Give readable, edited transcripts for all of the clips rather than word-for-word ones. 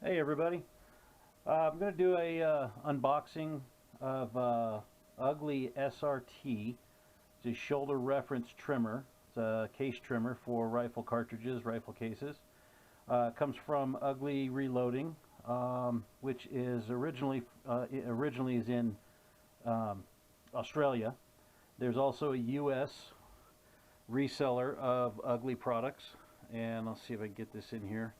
Hey everybody, I'm going to do a unboxing of Ugly SRT. It's a shoulder reference trimmer. It's a case trimmer for rifle cartridges, rifle cases. Comes from Ugly Reloading, which is originally is in Australia. There's also a U.S. reseller of Ugly products, and I'll see if I can get this in here.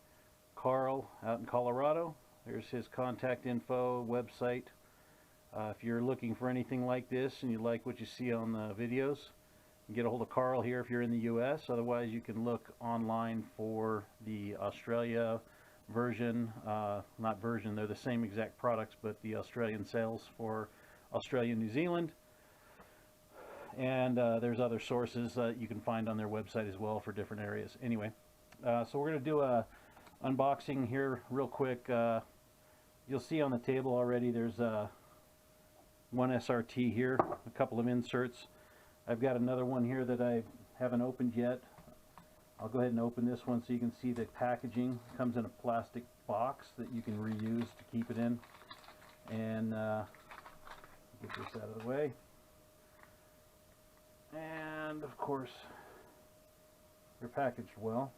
Carl out in Colorado. There's his contact info, website. If you're looking for anything like this and you like what you see on the videos, you can get a hold of Carl here if you're in the US. Otherwise, you can look online for the Australia version. Not version, they're the same exact products, but the Australian sales for Australia and New Zealand. And there's other sources that you can find on their website as well for different areas. Anyway, so we're going to do a unboxing here real quick. You'll see on the table already there's one SRT here, a couple of inserts. I've got another one here that I haven't opened yet. I'll go ahead and open this one so you can see the packaging. It comes in a plastic box that you can reuse to keep it in. And get this out of the way. And of course they're packaged well.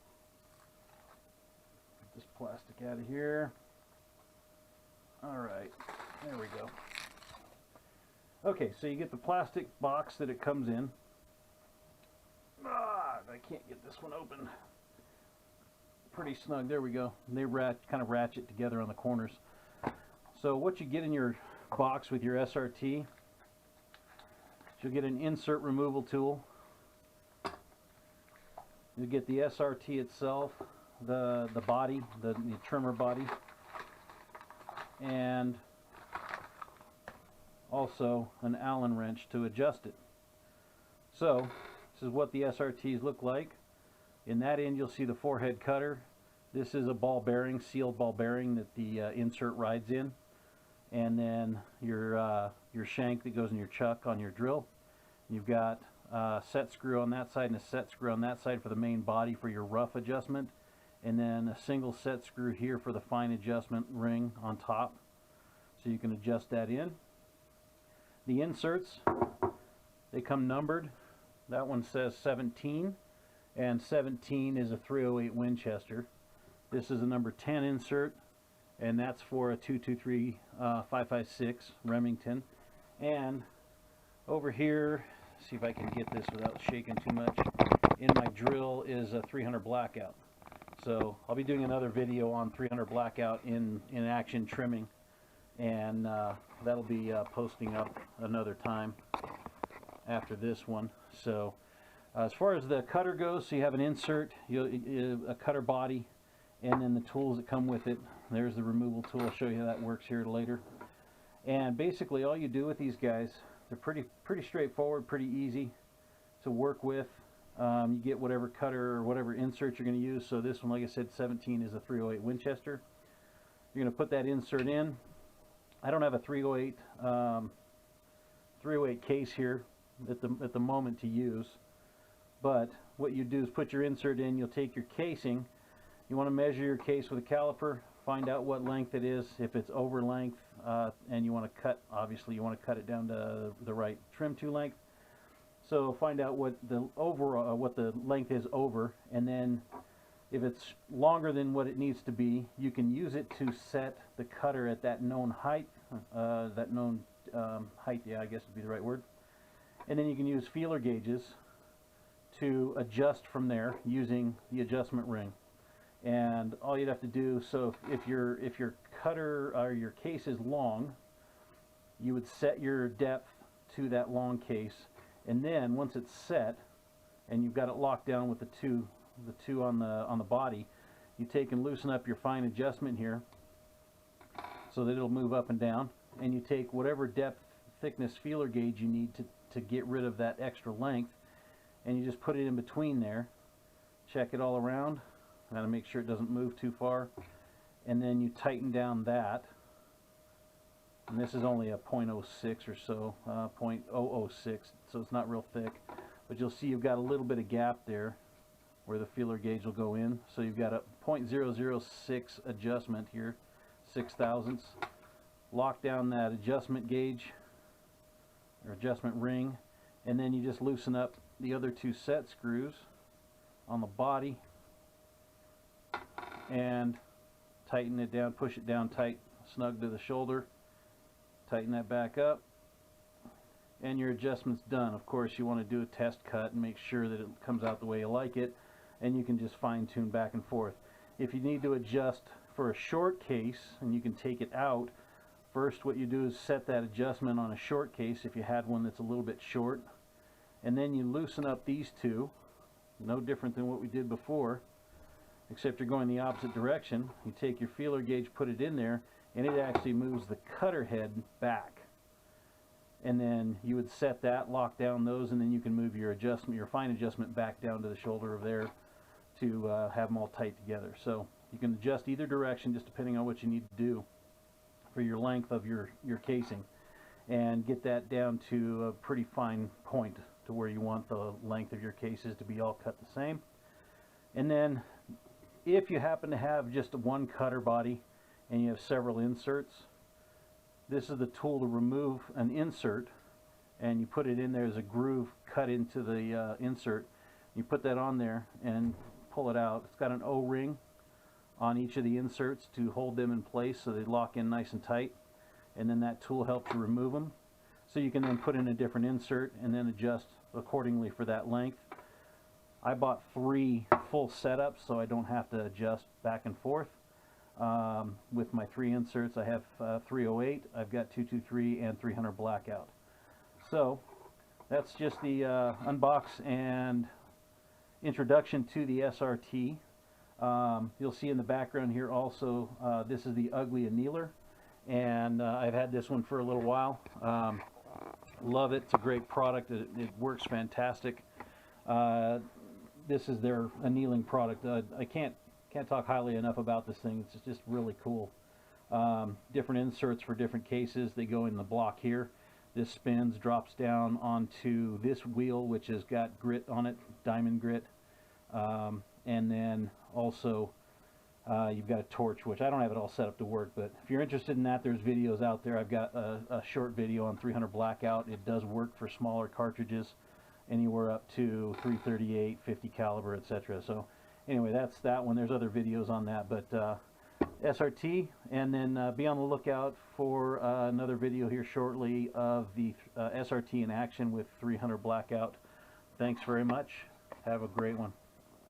This plastic out of here. Alright, there we go. Okay, so you get the plastic box that it comes in. I can't get this one open. Pretty snug, there we go. They kind of ratchet together on the corners. So what you get in your box with your SRT, you'll get an insert removal tool. You'll get the SRT itself, the body, the trimmer body, and also an Allen wrench to adjust it. So this is what the SRTs look like. In that end you'll see the forehead cutter. This is a ball bearing, sealed ball bearing that the insert rides in, and then your shank that goes in your chuck on your drill. You've got a set screw on that side and a set screw on that side for the main body for your rough adjustment, and then a single set screw here for the fine adjustment ring on top, so you can adjust that in. The inserts, they come numbered. That one says 17, and 17 is a 308 Winchester. This is a number 10 insert, and that's for a 223 556 Remington. And over here, see if I can get this without shaking too much, in my drill is a 300 Blackout. So I'll be doing another video on 300 Blackout in action trimming, and that'll be posting up another time after this one. So as far as the cutter goes, so you have an insert, a cutter body, and then the tools that come with it. There's the removal tool. I'll show you how that works here later. And basically all you do with these guys, they're pretty straightforward, pretty easy to work with. You get whatever cutter or whatever insert you're going to use. So this one, like I said, 17 is a 308 Winchester. You're going to put that insert in. I don't have a 308 case here at the moment to use, but what you do is put your insert in. You'll take your casing. You want to measure your case with a caliper, find out what length it is. If it's over length, and you want to cut, obviously you want to cut it down to the right trim to length. So find out what the length is over, and then if it's longer than what it needs to be, you can use it to set the cutter at that known height. Height, yeah, I guess would be the right word. And then you can use feeler gauges to adjust from there using the adjustment ring. And all you'd have to do, so if your cutter or your case is long, you would set your depth to that long case, and then once it's set and you've got it locked down with the two on the body, you take and loosen up your fine adjustment here so that it'll move up and down, and you take whatever depth thickness feeler gauge you need to get rid of that extra length, and you just put it in between there, check it all around, got to make sure it doesn't move too far, and then you tighten down that. And this is only a 0.06 or so, 0.006, so it's not real thick, but you'll see you've got a little bit of gap there where the feeler gauge will go in. So you've got a 0.006 adjustment here 6/1000. Lock down that adjustment gauge or adjustment ring, and then you just loosen up the other 2 set screws on the body and tighten it down, push it down tight, snug to the shoulder. Tighten that back up, and your adjustment's done. Of course, you want to do a test cut and make sure that it comes out the way you like it, and you can just fine-tune back and forth. If you need to adjust for a short case and you can take it out, first what you do is set that adjustment on a short case if you had one that's a little bit short, and then you loosen up these 2, no different than what we did before, except you're going the opposite direction. You take your feeler gauge, put it in there, and it actually moves the cutter head back. And then you would set that, lock down those, and then you can move your adjustment, your fine adjustment, back down to the shoulder of there to have them all tight together. So you can adjust either direction just depending on what you need to do for your length of your casing, and get that down to a pretty fine point to where you want the length of your cases to be all cut the same. And then if you happen to have just one cutter body and you have several inserts, this is the tool to remove an insert, and you put it in there as a groove cut into the insert. You put that on there and pull it out. It's got an O-ring on each of the inserts to hold them in place so they lock in nice and tight, and then that tool helps you remove them. So you can then put in a different insert and then adjust accordingly for that length. I bought 3 full setups so I don't have to adjust back and forth. With my 3 inserts, I have 308, I've got 223, and 300 blackout. So that's just the unbox and introduction to the SRT. You'll see in the background here also, this is the Ugly Annealer, and I've had this one for a little while. Love it. It's a great product. It works fantastic. This is their annealing product. I can't talk highly enough about this thing. It's just really cool. Different inserts for different cases. They go in the block here. This spins, drops down onto this wheel, which has got grit on it, diamond grit. And then also you've got a torch, which I don't have it all set up to work, but if you're interested in that, there's videos out there. I've got a short video on 300 blackout. It does work for smaller cartridges, anywhere up to 338, 50 caliber, etc. So anyway, that's that one. There's other videos on that, but SRT, and then be on the lookout for another video here shortly of the SRT in action with 300 blackout. Thanks very much. Have a great one.